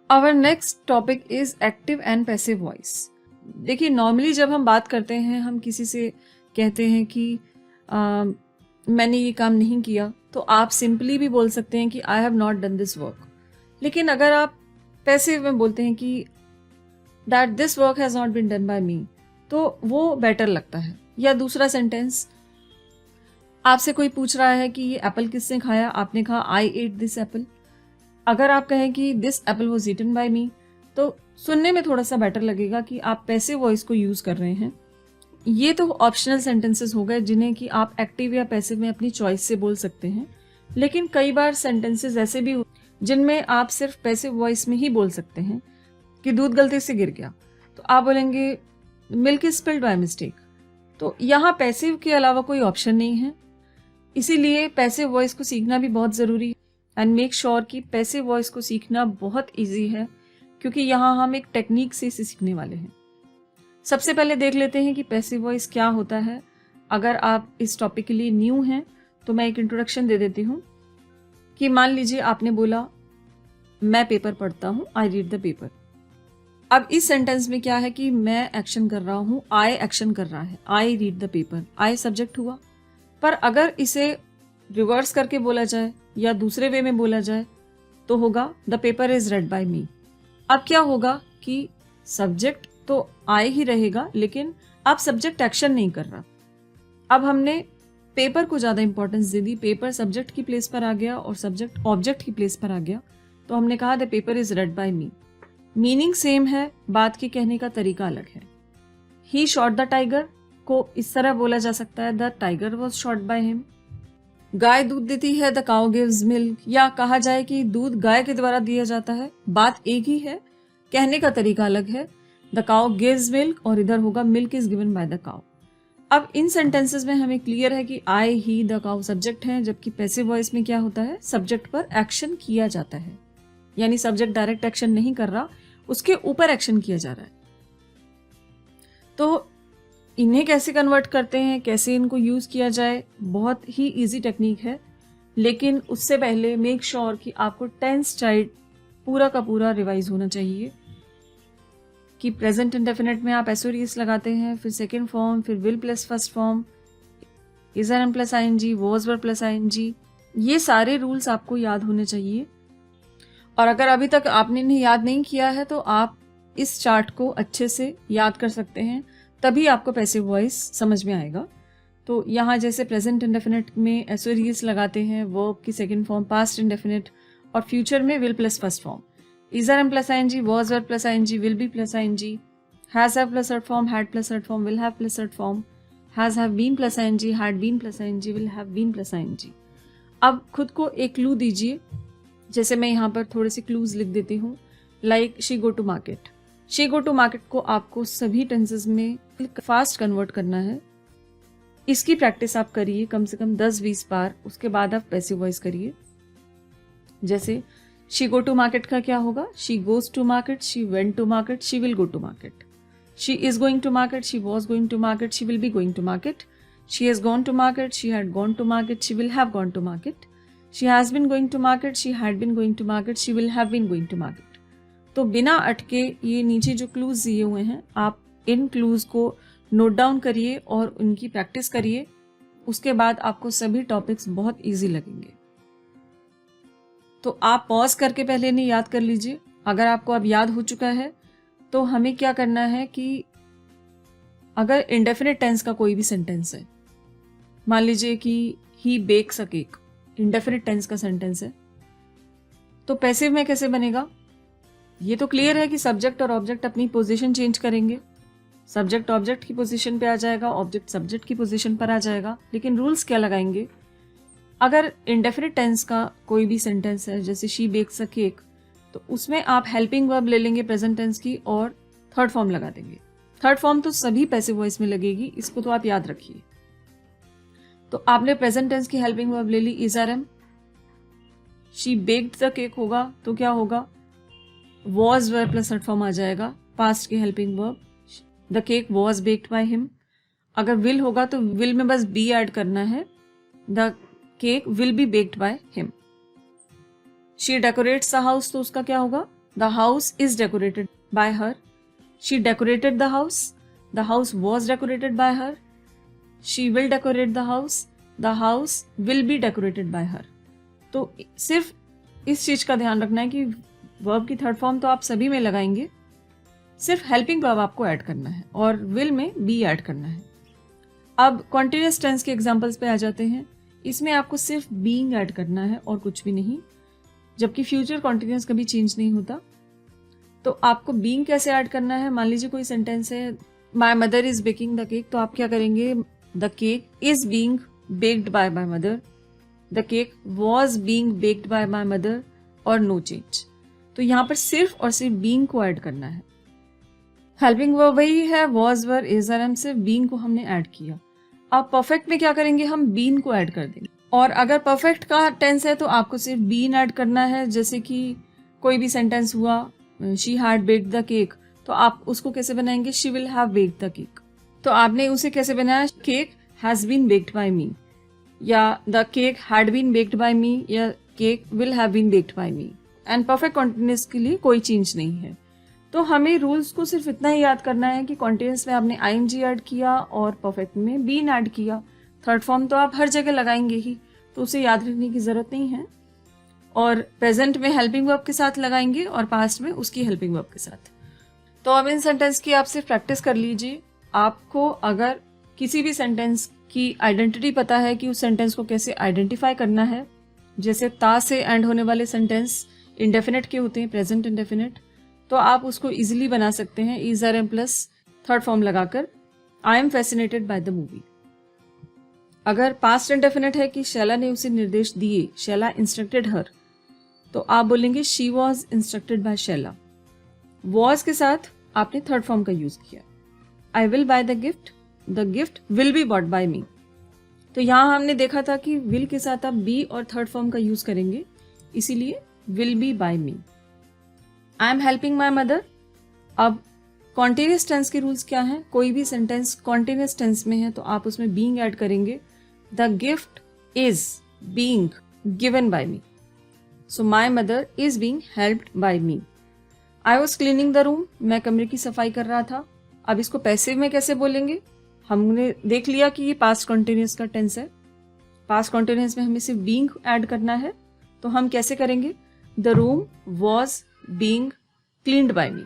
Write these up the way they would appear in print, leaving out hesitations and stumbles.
Our next topic is active and passive voice. देखिए, normally जब हम बात करते हैं, हम किसी से कहते हैं कि मैंने ये काम नहीं किया, तो आप सिंपली भी बोल सकते हैं कि I have not done this work. लेकिन अगर आप पैसिव में बोलते हैं कि that this work has not been done by me, तो वो बेटर लगता है। या दूसरा सेंटेंस, आपसे कोई पूछ रहा है कि ये एप्पल किसने खाया, आपने कहा आई एट दिस एप्पल। अगर आप कहें कि this apple was eaten by me, तो सुनने में थोड़ा सा बेटर लगेगा कि आप पैसिव वॉइस को यूज कर रहे हैं। ये तो ऑप्शनल सेंटेंसेस हो गए जिन्हें कि आप एक्टिव या पैसिव में अपनी चॉइस से बोल सकते हैं। लेकिन कई बार सेंटेंसेस ऐसे भी जिनमें आप सिर्फ पैसिव वॉइस में ही बोल सकते हैं कि दूध गलती से गिर गया, तो आप बोलेंगे milk is spilled by mistake. तो यहाँ पैसिव के अलावा कोई ऑप्शन नहीं है, इसीलिए पैसिव वॉइस को सीखना भी बहुत ज़रूरी है। एंड मेक श्योर कि पैसिव वॉइस को सीखना बहुत ईजी है, क्योंकि यहाँ हम एक टेक्निक से इसे सीखने वाले हैं। सबसे पहले देख लेते हैं कि पैसिव वॉइस क्या होता है। अगर आप इस टॉपिक के लिए न्यू हैं तो मैं एक इंट्रोडक्शन दे देती हूँ कि मान लीजिए आपने बोला मैं पेपर पढ़ता हूँ, आई रीड द पेपर। अब इस सेंटेंस में क्या है कि मैं एक्शन कर रहा हूँ, आई एक्शन कर रहा है, I read the paper, I subject हुआ। पर अगर इसे रिवर्स करके बोला जाए या दूसरे वे में बोला जाए तो होगा the paper is read by me. अब क्या होगा कि सब्जेक्ट तो आई ही रहेगा, लेकिन अब सब्जेक्ट एक्शन नहीं कर रहा। अब हमने पेपर को ज़्यादा इंपॉर्टेंस दे दी, पेपर सब्जेक्ट की प्लेस पर आ गया और सब्जेक्ट ऑब्जेक्ट की प्लेस पर आ गया, तो हमने कहा the paper is read by me. Meaning same है, बात के कहने का तरीका अलग है। ही शॉट द टाइगर को इस तरह बोला जा सकता है the tiger was shot by him. गाय दूध देती है, द काउ गिव्स मिल्क। या कहा जाए कि दूध गाय के द्वारा दिया जाता है, बात एक ही है, कहने का तरीका अलग है। द काउ गिव्स मिल्क और इधर होगा milk is given by the cow. अब इन सेंटेंसेस में हमें क्लियर है कि आई, ही, द काउ सब्जेक्ट हैं, जबकि पैसिव वॉइस में क्या होता है, सब्जेक्ट पर एक्शन किया जाता है। यानी सब्जेक्ट डायरेक्ट एक्शन नहीं कर रहा, उसके ऊपर एक्शन किया जा रहा है। तो इन्हें कैसे कन्वर्ट करते हैं, कैसे इनको यूज किया जाए, बहुत ही इजी टेक्निक है। लेकिन उससे पहले मेक श्योर कि आपको टेंस चाइल्ड पूरा का पूरा रिवाइज होना चाहिए कि प्रेजेंट इंडेफिनिट में आप एसओरीएस लगाते हैं, फिर सेकेंड फॉर्म, फिर will plus first form, is am plus ING, was were plus ING. ये सारे रूल्स आपको याद होने चाहिए। और अगर अभी तक आपने इन्हें याद नहीं किया है तो आप इस चार्ट को अच्छे से याद कर सकते हैं, तभी आपको पैसिव वॉइस समझ में आएगा। तो यहाँ जैसे प्रेजेंट इंडेफिनिट में एसओरीएस लगाते हैं, वर्ब की सेकंड फॉर्म, पास्ट इंडेफिनिट, और फ्यूचर में will plus first form, is are am plus ING, was were plus ING, will be plus ING, has have plus third form, had plus third form, will have plus third form, has have been plus ING, had been plus ING, will have been plus ING. अब खुद को एक clue दीजिए, जैसे मैं यहाँ पर थोड़े से क्लूज लिख देती हूँ, like she go to market. She go to market को आपको सभी टेंसेस में फास्ट कन्वर्ट करना है। इसकी प्रैक्टिस आप करिए कम से कम 10-20 बार, उसके बाद आप पैसिव वॉइस करिए। जैसे शी गो टू मार्केट का क्या होगा, she goes to market, she went to market, she will go to market, she is going to market, she was going to market, she will be going to market, she has gone to market, she had gone to market, she will have gone to market, she has been going to market, she had been going to market, she will have been going to market. तो बिना अटके ये नीचे जो clues दिए हुए हैं, आप इन क्लूज को नोट डाउन करिए और उनकी प्रैक्टिस करिए। उसके बाद आपको सभी टॉपिक्स बहुत इजी लगेंगे। तो आप पॉज करके पहले इन्हें याद कर लीजिए। अगर आपको अब याद हो चुका है तो हमें क्या करना है कि अगर इंडेफिनिट टेंस का कोई भी सेंटेंस है, मान लीजिए कि he bakes a cake, indefinite tense का सेंटेंस है, तो पैसिव में कैसे बनेगा? ये तो क्लियर है कि सब्जेक्ट और ऑब्जेक्ट अपनी पोजीशन चेंज करेंगे, सब्जेक्ट ऑब्जेक्ट की पोजीशन पे आ जाएगा, ऑब्जेक्ट सब्जेक्ट की पोजीशन पर आ जाएगा। लेकिन रूल्स क्या लगाएंगे? अगर इंडेफिनिट टेंस का कोई भी सेंटेंस है, जैसे शी बेक्स अ केक, तो उसमें आप हेल्पिंग वर्ब ले लेंगे प्रेजेंट टेंस की और थर्ड फॉर्म लगा देंगे। थर्ड फॉर्म तो सभी पैसिव वॉइस में लगेगी, इसको तो आप याद रखिए। तो आपने प्रेजेंट टेंस की हेल्पिंग वर्ब ले ली, is are am. She baked the cake होगा तो क्या होगा, was were plus third form आ जाएगा, पास्ट की helping verb, the cake was baked by him. अगर विल होगा तो विल में बस बी ऐड करना है, the cake will be baked by him. She decorates the house, तो उसका क्या होगा, the house is decorated bye her, she decorated the house was decorated bye her, she will decorate the house will be decorated bye हर। तो सिर्फ इस चीज का ध्यान रखना है कि वर्ब की थर्ड फॉर्म तो आप सभी में लगाएंगे, सिर्फ हेल्पिंग वर्ब आपको ऐड करना है और विल में बी ऐड करना है। अब कॉन्टिन्यूअस टेंस के एग्जांपल्स पे आ जाते हैं। इसमें आपको सिर्फ बीइंग ऐड करना है और कुछ भी नहीं, जबकि फ्यूचर कॉन्टिन्यूअस कभी चेंज नहीं होता। तो आपको बीइंग कैसे ऐड करना है, मान लीजिए कोई सेंटेंस है my mother is baking the cake, तो आप क्या करेंगे, the cake is being baked by my mother, the cake was being baked by my mother और नो चेंज। तो यहाँ पर सिर्फ और सिर्फ बीइंग को ऐड करना है। हेल्पिंग वर्ब वही है, was were is are am, सिर्फ बीइंग को हमने ऐड किया। अब परफेक्ट में क्या करेंगे, हम बीन को ऐड कर देंगे। और अगर परफेक्ट का टेंस है तो आपको सिर्फ बीन ऐड करना है। जैसे कि कोई भी सेंटेंस हुआ, she had baked the cake, तो आप उसको कैसे बनाएंगे, she will have baked the cake. तो आपने उसे कैसे बनाया, cake has been baked by me, या the cake had been baked by me, या cake will have been baked by me. And perfect continuous के लिए कोई चेंज नहीं है। तो हमें रूल्स को सिर्फ इतना ही याद करना है कि कॉन्टिन्यूअस में आपने आईएनजी ऐड किया और परफेक्ट में बीन ऐड किया। थर्ड फॉर्म तो आप हर जगह लगाएंगे ही, तो उसे याद रखने की जरूरत नहीं है। और प्रेजेंट में हेल्पिंग वर्ब के साथ लगाएंगे और पास्ट में उसकी हेल्पिंग वर्ब के साथ। तो अब इन सेंटेंस की आप सिर्फ प्रैक्टिस कर लीजिए। आपको अगर किसी भी सेंटेंस की आइडेंटिटी पता है कि उस सेंटेंस को कैसे आइडेंटिफाई करना है, जैसे ता से एंड होने वाले सेंटेंस इंडेफिनेट के होते हैं, प्रेजेंट इंडेफिनेट, तो आप उसको इजीली बना सकते हैं is are am plus third form लगाकर, I am fascinated by the movie. अगर पास्ट इंडेफिनेट है कि शैला ने उसे निर्देश दिए, शैला इंस्ट्रक्टेड हर, तो आप बोलेंगे she was instructed by Shaila. Was के साथ आपने थर्ड फॉर्म का यूज किया, I will buy the gift will be bought by me. तो यहां हमने देखा था कि विल के साथ आप बी और थर्ड फॉर्म का यूज करेंगे, इसीलिए will be by me. I am helping my mother. अब कॉन्टिन्यूअस टेंस के रूल्स क्या हैं, कोई भी सेंटेंस कॉन्टिन्यूअस टेंस में है तो आप उसमें बीइंग ऐड करेंगे। The gift is being given by me, so my mother is being helped bye me. I was cleaning the room, मैं कमरे की सफाई कर रहा था। अब इसको पैसिव में कैसे बोलेंगे, हमने देख लिया कि ये पास्ट कॉन्टिन्यूअस का टेंस है। पास्ट कॉन्टिन्यूअस में हमें सिर्फ बीइंग ऐड करना है, तो हम कैसे करेंगे, the room was being cleaned by me.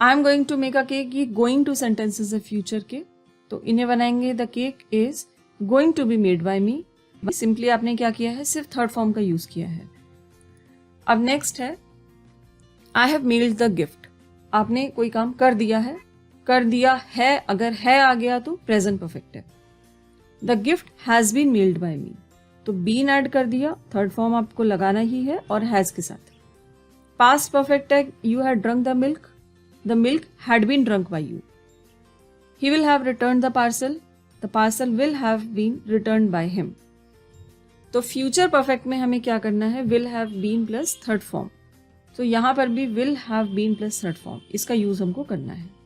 I am going to make a cake, ये going to sentences है future के, तो इन्हें बनाएंगे the cake is going to be made by me। Simply आपने क्या किया है, सिर्फ थर्ड फॉर्म का यूज किया है। अब नेक्स्ट है I have mailed the gift, आपने कोई काम कर दिया है, अगर है आ गया तो प्रेजेंट परफेक्ट है। The gift has been mailed by me, तो बीन ऐड कर दिया, थर्ड फॉर्म आपको लगाना ही है और हैज के साथ। पास्ट परफेक्ट है, you had drunk the milk had been drunk by you. He will have return the parcel will have been return by him. तो फ्यूचर परफेक्ट में हमें क्या करना है, will have been plus third form. तो यहां पर भी will have been plus third form, इसका यूज हमको करना है।